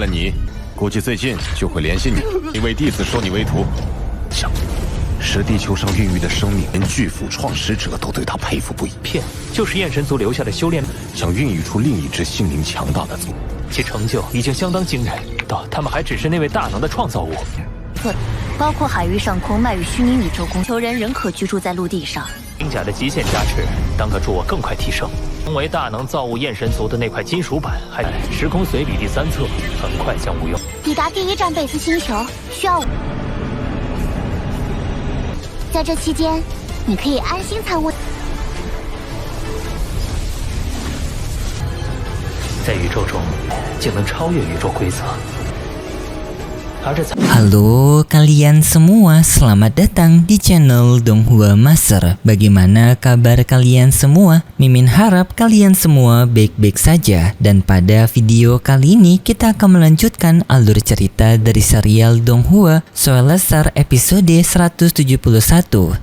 了你，估计最近就会联系你，一位弟子收你为徒。使地球上孕育的生命，连巨斧创始者都对他佩服不已。骗，就是焰神族留下的修炼，想孕育出另一支心灵强大的族，其成就已经相当惊人。他们还只是那位大能的创造物。包括海域上空脉与虚拟宇宙宫，球人仍可居住在陆地上。金甲的极限加持，当可助我更快提升。成为大能造物焰神族的那块金属板，还时空随笔第3册，很快将无用。抵达第1站贝斯星球需要。在这期间，你可以安心参悟。在宇宙中，竟能超越宇宙规则。Halo kalian semua, selamat datang di channel Donghua Master. Bagaimana kabar kalian semua? Mimin harap kalian semua baik-baik saja. Dan pada video kali ini kita akan melanjutkan alur cerita dari serial Donghua Soul Lesser episode 171.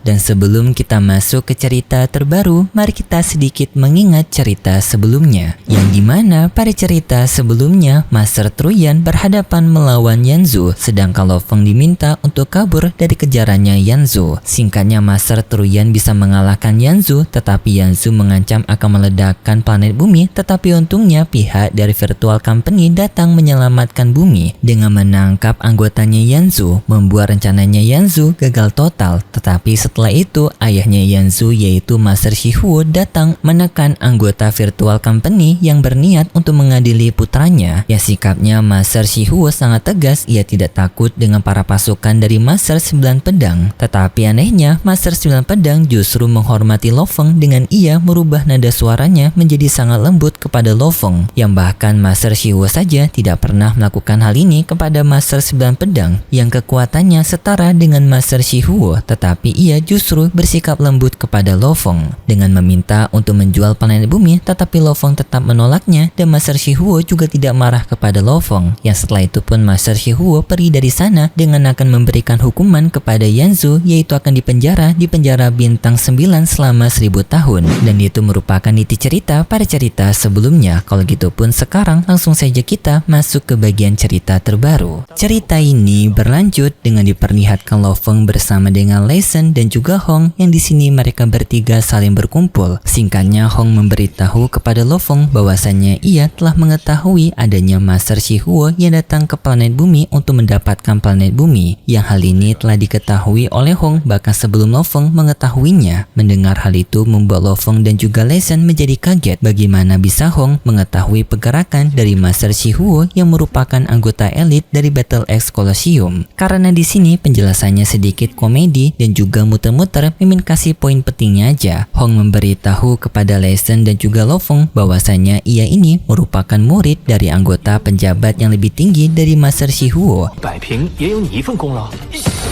Dan sebelum kita masuk ke cerita terbaru, mari kita sedikit mengingat cerita sebelumnya, yang dimana pada cerita sebelumnya Master Truyan berhadapan melawan Yanzu, sedangkan Lo Feng diminta untuk kabur dari kejarannya Yanzu. Singkatnya, Master Truyan bisa mengalahkan Yanzu, tetapi Yanzu mengancam akan meledakkan planet bumi. Tetapi untungnya pihak dari Virtual Company datang menyelamatkan bumi dengan menangkap anggotanya Yanzu, membuat rencananya Yanzu gagal total. Tetapi setelah itu ayahnya Yanzu, yaitu Master Shihuo, datang menekan anggota Virtual Company yang berniat untuk mengadili putranya. Ya, sikapnya Master Shihuo sangat tegas. Ia tidak takut dengan para pasukan dari Master 9 Pedang. Tetapi anehnya, Master 9 Pedang justru menghormati Lo Feng dengan ia merubah nada suaranya menjadi sangat lembut kepada Lo Feng, yang bahkan Master Shihuo saja tidak pernah melakukan hal ini kepada Master 9 Pedang yang kekuatannya setara dengan Master Shihuo. Tetapi ia justru bersikap lembut kepada Lo Feng dengan meminta untuk menjual planet bumi. Tetapi Lo Feng tetap menolaknya, dan Master Shihuo juga tidak marah kepada Lo Feng. Yang setelah itu pun Master Shihuo pergi dari sana dengan akan memberikan hukuman kepada Yanzu, yaitu akan dipenjara di penjara bintang 9 selama 1000 tahun. Dan itu merupakan inti cerita pada cerita sebelumnya. Kalau gitu pun sekarang langsung saja kita masuk ke bagian cerita terbaru. Cerita ini berlanjut dengan diperlihatkan Lo Feng bersama dengan Lei Shen dan juga Hong, yang di sini mereka bertiga saling berkumpul. Singkatnya, Hong memberitahu kepada Lo Feng bahwasannya ia telah mengetahui adanya Master Shihuo yang datang ke planet bumi untuk mendapatkan planet bumi, yang hal ini telah diketahui oleh Hong bahkan sebelum Lo Feng mengetahuinya. Mendengar hal itu membuat Lo Feng dan juga Lei Shen menjadi kaget bagaimana bisa Hong mengetahui pergerakan dari Master Shihuo yang merupakan anggota elit dari Battle X Colosseum. Karena di sini penjelasannya sedikit komedi dan juga muter-muter, Mimin kasih poin pentingnya aja. Hong memberitahu kepada Lei Shen dan juga Lo Feng bahwasanya ia ini merupakan murid dari anggota penjabat yang lebih tinggi dari Master Shihuo. 摆平也有你一份功劳。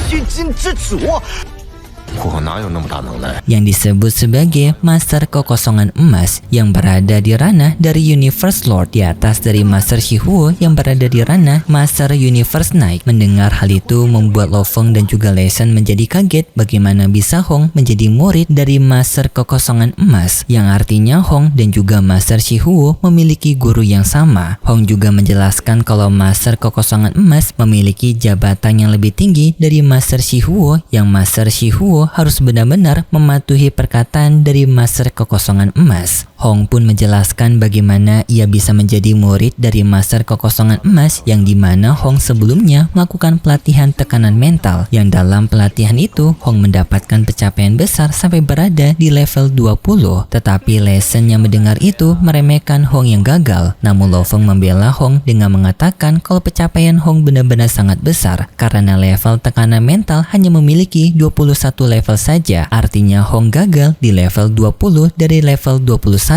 虚金之主，我哪有那么大能耐？ yang disebut sebagai Master Kekosongan Emas yang berada di ranah dari Universe Lord, di atas dari Master Shihuo yang berada di ranah Master Universe Knight. Mendengar hal itu membuat Lo Feng dan juga Lei Shen menjadi kaget bagaimana bisa Hong menjadi murid dari Master Kekosongan Emas, yang artinya Hong dan juga Master Shihuo memiliki guru yang sama. Hong juga menjelaskan kalau Master Kekosongan Emas memiliki jabatan yang lebih tinggi dari Master Shihuo, yang Master Shihuo harus benar-benar mematuhi perkataan dari Master Kekosongan Emas. Hong pun menjelaskan bagaimana ia bisa menjadi murid dari Master Kekosongan Emas, yang dimana Hong sebelumnya melakukan pelatihan tekanan mental, yang dalam pelatihan itu Hong mendapatkan pencapaian besar sampai berada di level 20. Tetapi Lei Shen yang mendengar itu meremehkan Hong yang gagal. Namun Lo Feng membela Hong dengan mengatakan kalau pencapaian Hong benar-benar sangat besar karena level tekanan mental hanya memiliki 21 level saja. Artinya Hong gagal di level 20 dari level 21.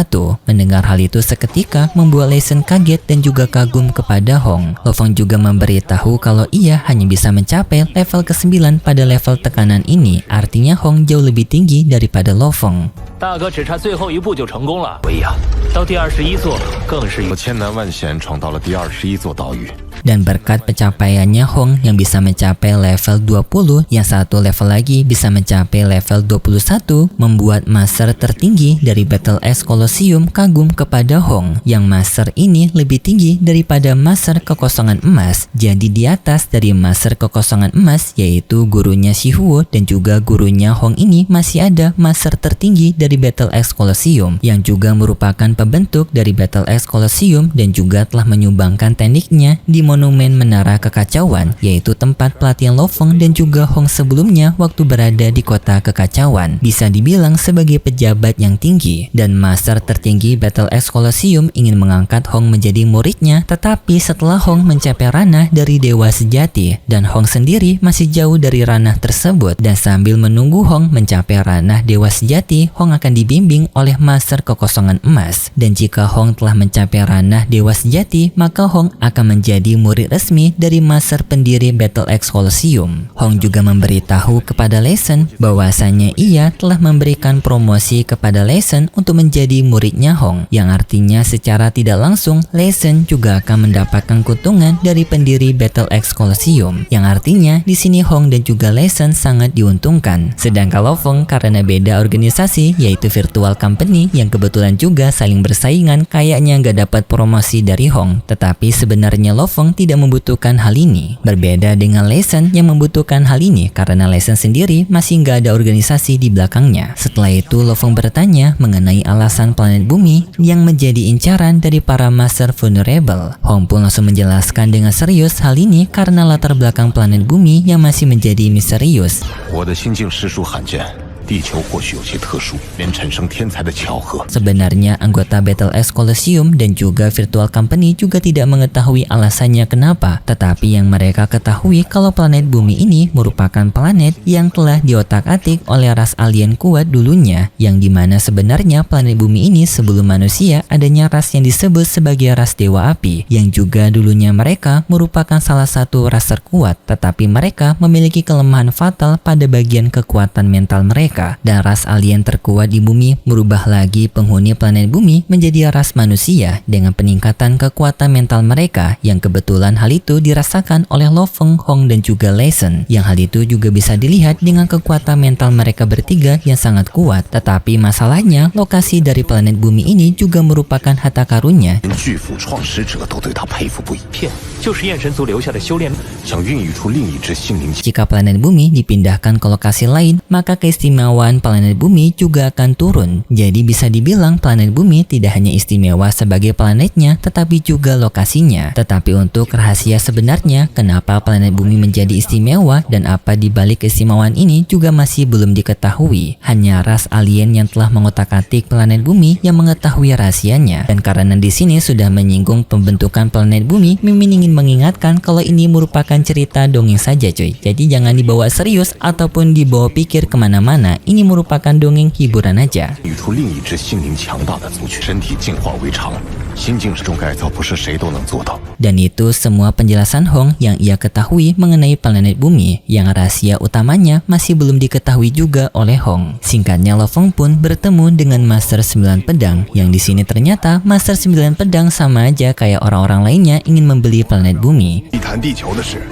Mendengar hal itu seketika membuat Lei Shen kaget dan juga kagum kepada Hong. Lo Feng juga memberitahu kalau ia hanya bisa mencapai level ke-9 pada level tekanan ini. Artinya Hong jauh lebih tinggi daripada Lo Feng. 大哥只差最后一步就成功了。对呀，到第21座更是我千难万险闯到了第21座岛屿。Dan berkat pencapaiannya Hong yang bisa mencapai level 20, yang satu level lagi bisa mencapai level 21, membuat master tertinggi dari Battle Axe Colosseum kagum kepada Hong, yang master ini lebih tinggi daripada master kekosongan emas. Jadi di atas dari master kekosongan emas yaitu gurunya Shihuo dan juga gurunya Hong ini masih ada master tertinggi dari Battle Axe Colosseum yang juga merupakan pembentuk dari Battle Axe Colosseum dan juga telah menyumbangkan tekniknya di Monumen Menara Kekacauan, yaitu tempat pelatihan Lo Feng dan juga Hong sebelumnya waktu berada di Kota Kekacauan. Bisa dibilang sebagai pejabat yang tinggi, dan master tertinggi Battle Axe Colosseum ingin mengangkat Hong menjadi muridnya, tetapi setelah Hong mencapai ranah dari Dewa Sejati dan Hong sendiri masih jauh dari ranah tersebut, dan sambil menunggu Hong mencapai ranah Dewa Sejati, Hong akan dibimbing oleh master kekosongan emas. Dan jika Hong telah mencapai ranah Dewa Sejati, maka Hong akan menjadi murid resmi dari master pendiri Battle Axe Colosseum. Hong juga memberitahu kepada Lei Shen bahwasanya ia telah memberikan promosi kepada Lei Shen untuk menjadi muridnya Hong, yang artinya secara tidak langsung Lei Shen juga akan mendapatkan keuntungan dari pendiri Battle Axe Colosseum, yang artinya di sini Hong dan juga Lei Shen sangat diuntungkan. Sedangkan Lo Feng karena beda organisasi yaitu Virtual Company yang kebetulan juga saling bersaingan, kayaknya nggak dapat promosi dari Hong, tetapi sebenarnya Lo Feng tidak membutuhkan hal ini. Berbeda dengan Lei Shen yang membutuhkan hal ini karena Lei Shen sendiri masih nggak ada organisasi di belakangnya. Setelah itu Lo Feng bertanya mengenai alasan planet bumi yang menjadi incaran dari para Master Vulnerable. Hong pun langsung menjelaskan dengan serius hal ini karena latar belakang planet bumi yang masih menjadi misterius. 我的心境实属罕见。 地球或许有些特殊，连产生天才的巧合。 Sebenarnya anggota Battle Axe Colosseum dan juga Virtual Company juga tidak mengetahui alasannya kenapa, tetapi yang mereka ketahui kalau planet bumi ini merupakan planet yang telah diotak-atik oleh ras alien kuat dulunya, yang dimana sebenarnya planet bumi ini sebelum manusia adanya ras yang disebut sebagai ras Dewa Api, yang juga dulunya mereka merupakan salah satu ras terkuat, tetapi mereka memiliki kelemahan fatal pada bagian kekuatan mental mereka. Dan ras alien terkuat di bumi merubah lagi penghuni planet bumi menjadi ras manusia dengan peningkatan kekuatan mental mereka, yang kebetulan hal itu dirasakan oleh Lo Feng, Hong dan juga Lei Shen, yang hal itu juga bisa dilihat dengan kekuatan mental mereka bertiga yang sangat kuat. Tetapi masalahnya lokasi dari planet bumi ini juga merupakan harta karunnya. 连巨斧创始者都对他佩服不已。骗，就是焰神族留下的修炼。 想孕育出另一只心灵。 Jika planet bumi dipindahkan ke lokasi lain, maka keistimewaan planet bumi juga akan turun. Jadi bisa dibilang planet bumi tidak hanya istimewa sebagai planetnya, tetapi juga lokasinya. Tetapi untuk rahasia sebenarnya kenapa planet bumi menjadi istimewa dan apa di balik keistimewaan ini juga masih belum diketahui. Hanya ras alien yang telah mengotak-atik planet bumi yang mengetahui rahasianya. Dan karena di sini sudah menyinggung pembentukan planet bumi, Mimin ingin mengingatkan kalau ini merupakan cerita dongeng saja cuy. Jadi jangan dibawa serius ataupun dibawa pikir kemana-mana. Ini merupakan dongeng hiburan aja. 育出另一只心灵强大的族群，身体进化为常，心境这种改造不是谁都能做到。 Dan itu semua penjelasan Hong yang ia ketahui mengenai planet bumi, yang rahasia utamanya masih belum diketahui juga oleh Hong. Singkatnya Lo Feng pun bertemu dengan Master 9 Pedang, yang di sini ternyata Master 9 Pedang sama aja kayak orang-orang lainnya ingin membeli planet bumi. 一谈地球的事，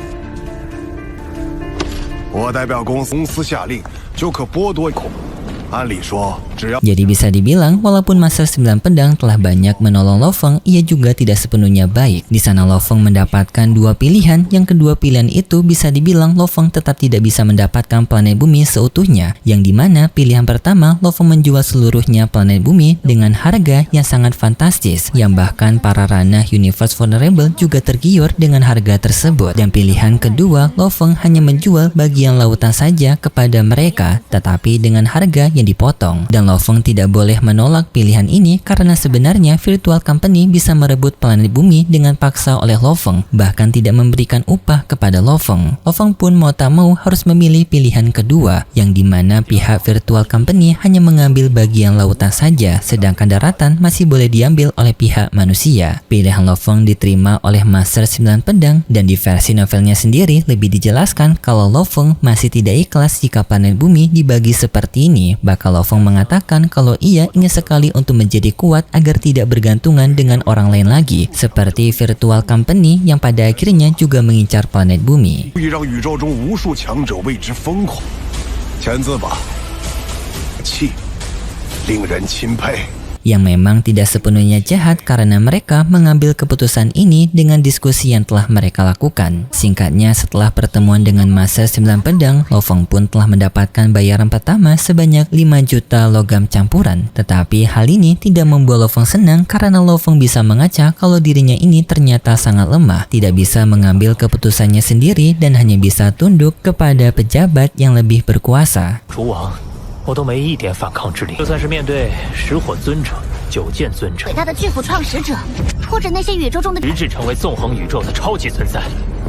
我代表公司下令，就可剥夺控。按理说，只要 Jadi bisa dibilang walaupun Master 9 Pedang telah banyak menolong Lo Feng, ia juga tidak sepenuhnya baik. Di sana Lo Feng mendapatkan dua pilihan, yang kedua pilihan itu bisa dibilang Lo Feng tetap tidak bisa mendapatkan planet bumi seutuhnya, yang dimana pilihan pertama Lo Feng menjual seluruhnya planet bumi dengan harga yang sangat fantastis, yang bahkan para ranah Universe Vulnerable juga tergiur dengan harga tersebut. Dan pilihan kedua Lo Feng hanya menjual bagian lautan saja kepada mereka, tetapi dengan harga yang dipotong. Dan Lo Feng tidak boleh menolak pilihan ini karena sebenarnya Virtual Company bisa merebut planet bumi dengan paksa oleh Lo Feng, bahkan tidak memberikan upah kepada Lo Feng. Lo Feng pun mau tak mau harus memilih pilihan kedua, yang dimana pihak Virtual Company hanya mengambil bagian lautan saja, sedangkan daratan masih boleh diambil oleh pihak manusia. Pilihan Lo Feng diterima oleh Master 9 Pedang, dan di versi novelnya sendiri lebih dijelaskan kalau Lo Feng masih tidak ikhlas jika planet bumi dibagi seperti ini, Bahkan Lo Feng mengatakan kalau ia ingin sekali untuk menjadi kuat agar tidak bergantungan dengan orang lain lagi, seperti Virtual Company yang pada akhirnya juga mengincar planet bumi. 让宇宙中无数强者为之疯狂，签字吧，气，令人钦佩。 Yang memang tidak sepenuhnya jahat karena mereka mengambil keputusan ini dengan diskusi yang telah mereka lakukan. Singkatnya, setelah pertemuan dengan Masa 9 Pedang, Lo Feng pun telah mendapatkan bayaran pertama sebanyak 5 juta logam campuran. Tetapi hal ini tidak membuat Lo Feng senang karena Lo Feng bisa mengaca kalau dirinya ini ternyata sangat lemah, tidak bisa mengambil keputusannya sendiri dan hanya bisa tunduk kepada pejabat yang lebih berkuasa. 主王，我都没一点反抗之力，就算是面对石火尊者、九剑尊者，伟大的巨斧创始者，或者那些宇宙中的直至成为纵横宇宙的超级存在。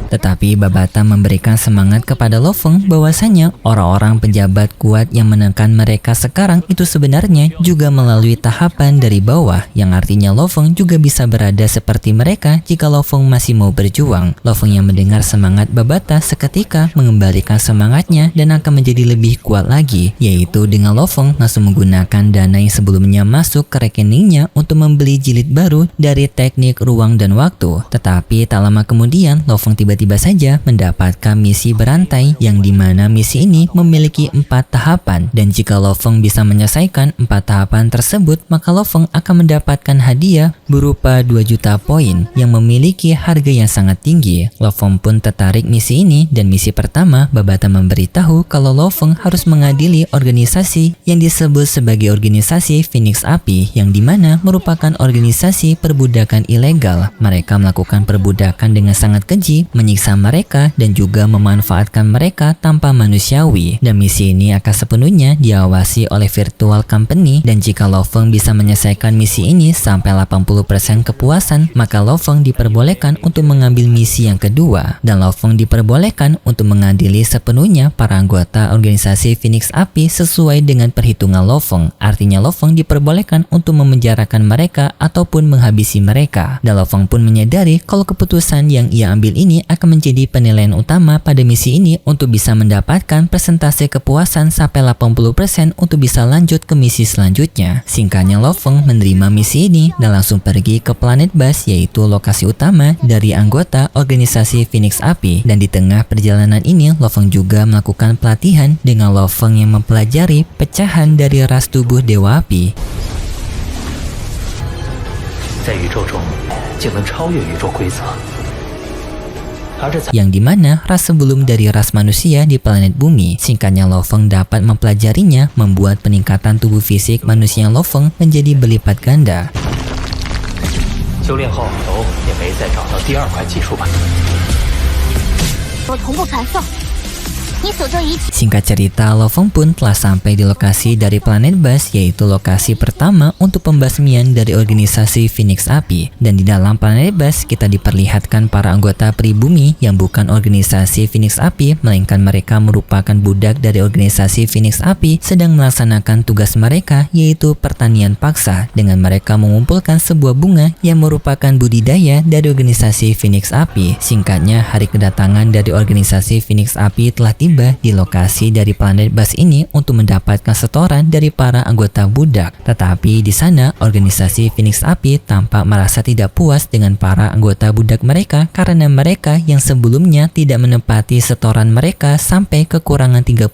Tetapi Babata memberikan semangat kepada Lo Feng bahwasanya orang-orang pejabat kuat yang menekan mereka sekarang itu sebenarnya juga melalui tahapan dari bawah, yang artinya Lo Feng juga bisa berada seperti mereka jika Lo Feng masih mau berjuang. Lo Feng yang mendengar semangat Babata seketika mengembalikan semangatnya dan akan menjadi lebih kuat lagi, yaitu dengan Lo Feng langsung menggunakan dana yang sebelumnya masuk ke rekeningnya untuk membeli jilid baru dari teknik ruang dan waktu. Tetapi tak lama kemudian Lo Feng tiba-tiba saja mendapatkan misi berantai yang dimana misi ini memiliki 4 tahapan, dan jika Lo Feng bisa menyelesaikan 4 tahapan tersebut maka Lo Feng akan mendapatkan hadiah berupa 2 juta poin yang memiliki harga yang sangat tinggi. Lo Feng pun tertarik misi ini, dan misi pertama Babata memberitahu kalau Lo Feng harus mengadili organisasi yang disebut sebagai organisasi Phoenix Api, yang dimana merupakan organisasi perbudakan ilegal. Mereka melakukan perbudakan dengan sangat keji, menyiksa mereka dan juga memanfaatkan mereka tanpa manusiawi, dan misi ini akan sepenuhnya diawasi oleh Virtual Company. Dan jika Lo Feng bisa menyelesaikan misi ini sampai 80% kepuasan, maka Lo Feng diperbolehkan untuk mengambil misi yang kedua, dan Lo Feng diperbolehkan untuk mengadili sepenuhnya para anggota organisasi Phoenix Api sesuai dengan perhitungan Lo Feng. Artinya Lo Feng diperbolehkan untuk memenjarakan mereka ataupun menghabisi mereka, dan Lo Feng pun menyadari kalau keputusan yang ia ambil ini akan menjadi penilaian utama pada misi ini untuk bisa mendapatkan persentase kepuasan sampai 80% untuk bisa lanjut ke misi selanjutnya. Singkatnya, Lo Feng menerima misi ini dan langsung pergi ke planet Bas, yaitu lokasi utama dari anggota organisasi Phoenix Api. Dan di tengah perjalanan ini Lo Feng juga melakukan pelatihan dengan Lo Feng yang mempelajari pecahan dari ras tubuh Dewa Api. 在宇宙中，竟能超越宇宙规则。 yang dimana ras sebelum dari ras manusia di planet bumi. Singkatnya, Lo Feng dapat mempelajarinya, membuat peningkatan tubuh fisik manusia Lo Feng menjadi berlipat ganda. 修炼后都也没再找到第2块技术板。我同步传送。 Singkat cerita, Lo Feng pun telah sampai di lokasi dari planet Bas, yaitu lokasi pertama untuk pembasmian dari organisasi Phoenix Api. Dan di dalam planet Bas kita diperlihatkan para anggota pribumi yang bukan organisasi Phoenix Api, melainkan mereka merupakan budak dari organisasi Phoenix Api sedang melaksanakan tugas mereka, yaitu pertanian paksa, dengan mereka mengumpulkan sebuah bunga yang merupakan budidaya dari organisasi Phoenix Api. Singkatnya, hari kedatangan dari organisasi Phoenix Api telah tiba di lokasi dari planet Bas ini untuk mendapatkan setoran dari para anggota budak. Tetapi di sana organisasi Phoenix Api tampak merasa tidak puas dengan para anggota budak mereka karena mereka yang sebelumnya tidak menepati setoran mereka sampai kekurangan 30%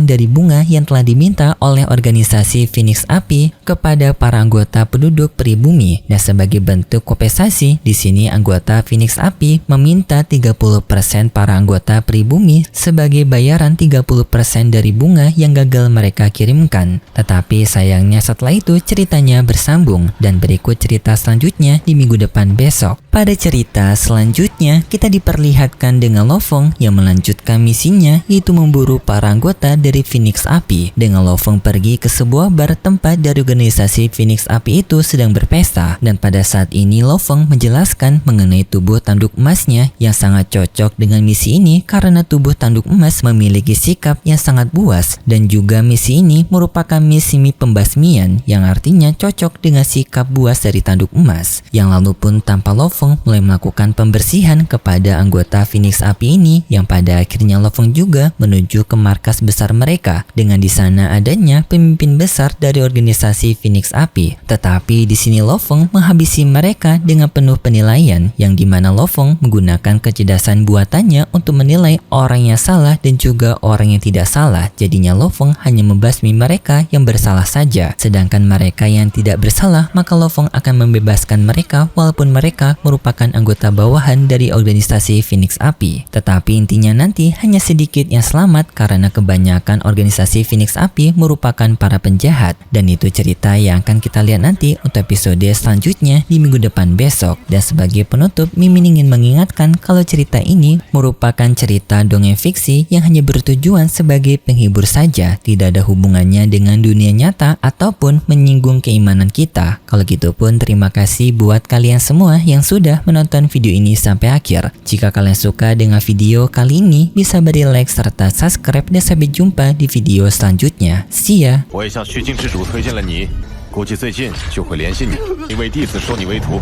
dari bunga yang telah diminta oleh organisasi Phoenix Api kepada para anggota penduduk pribumi. Dan sebagai bentuk kompensasi, di sini anggota Phoenix Api meminta 30% para anggota pribumi sebagai bayaran 30% dari bunga yang gagal mereka kirimkan. Tetapi sayangnya setelah itu ceritanya bersambung, dan berikut cerita selanjutnya di minggu depan besok. Pada cerita selanjutnya kita diperlihatkan dengan Lo Feng yang melanjutkan misinya, yaitu memburu para anggota dari Phoenix Api. Dengan Lo Feng pergi ke sebuah bar tempat dari organisasi Phoenix Api itu sedang berpesta, dan pada saat ini Lo Feng menjelaskan mengenai tubuh tanduk emasnya yang sangat cocok dengan misi ini karena tubuh tanduk emas Umas memiliki sikap yang sangat buas dan juga misi ini merupakan misi pembasmian yang artinya cocok dengan sikap buas dari tanduk emas. Yang lalu pun tanpa Lo Feng mulai melakukan pembersihan kepada anggota Phoenix Api ini yang pada akhirnya Lo Feng juga menuju ke markas besar mereka dengan di sana adanya pemimpin besar dari organisasi Phoenix Api. Tetapi di sini Lo Feng menghabisi mereka dengan penuh penilaian yang dimana Lo Feng menggunakan kecerdasan buatannya untuk menilai orang yang salah dan juga orang yang tidak salah. Jadinya Lo Feng hanya membasmi mereka yang bersalah saja, sedangkan mereka yang tidak bersalah maka Lo Feng akan membebaskan mereka walaupun mereka merupakan anggota bawahan dari organisasi Phoenix Api. Tetapi intinya nanti hanya sedikit yang selamat karena kebanyakan organisasi Phoenix Api merupakan para penjahat, dan itu cerita yang akan kita lihat nanti untuk episode selanjutnya di minggu depan besok. Dan sebagai penutup, Mimin ingin mengingatkan kalau cerita ini merupakan cerita dongeng fiksi yang hanya bertujuan sebagai penghibur saja, tidak ada hubungannya dengan dunia nyata ataupun menyinggung keimanan kita. Kalau gitu pun terima kasih buat kalian semua yang sudah menonton video ini sampai akhir. Jika kalian suka dengan video kali ini, bisa beri like serta subscribe dan sampai jumpa di video selanjutnya. See ya! 我也向虚境之主推荐了你，估计最近就会联系你。一位弟子收你为徒，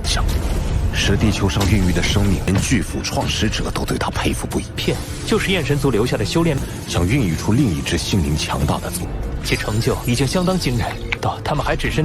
想是地球上孕育的生命，连巨斧创始者都对他佩服不已。骗，就是焰神族留下的修炼，想孕育出另一支心灵强大的族。其成就已经相当惊人，他们还只是